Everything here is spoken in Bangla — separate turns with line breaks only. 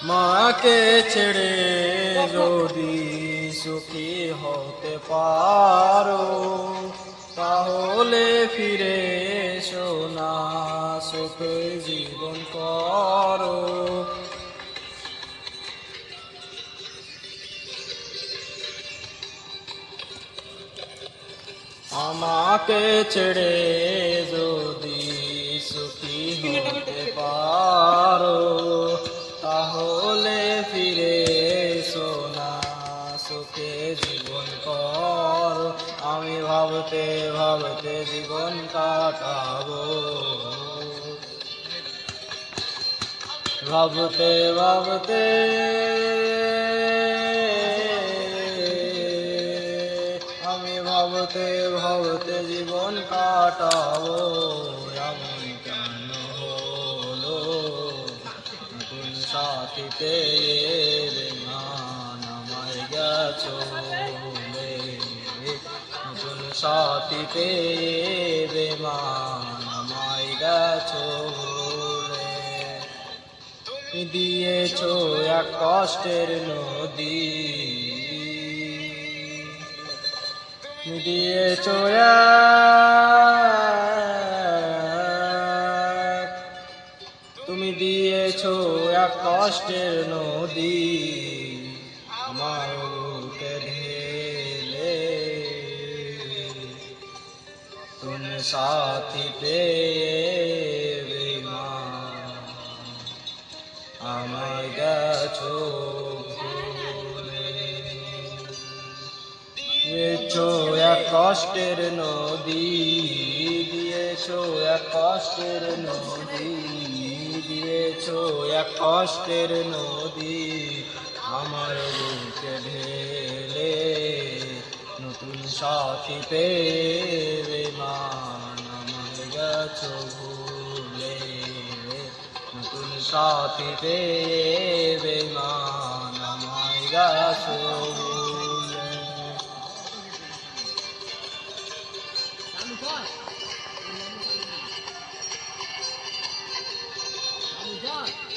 মাকে ছেড়ে যদি সুখী হতে পারো, তাহলে ফিরে এসো না, সুখে জীবন করো। আমাকে ছেড়ে যদি সুখী হতে পারো, তাহলে ফিরে এসো না, সুখে জীবন করো। আমি ভাবতে ভাবতে জীবন কাটাবো, ভাবতে ভাবতে আমি ভাবতে ভাবতে জীবন কাটাবো। এমন কেন হলো, নতুন সাথী পেয়ে বেমান আমায় গেছো ভুলে, নতুন সাথী পেয়ে বেমান আমায় গেছো ভুলে। তুমি দিয়েছো এক কষ্টের নদী, তুমি দিয়েছো তুমি দিয়েছো এক কষ্টের নদী, আমার বুকে ঢেলে। তুমি সাথী পেয়ে বেঈমান আমায় গেছো ভুলে। দিয়েছো এক কষ্টের নদী, দিয়েছো এক কষ্টের নদী, দিয়েছো এক কষ্টের নদী, আমার বুকে ঢেলে। নতুন সাথী পেয়ে বেঈমান আমায় গেছো ভুলে, নতুন সাথী পেয়ে বেঈমান আমায় গেছো ভুলে।
I'm done.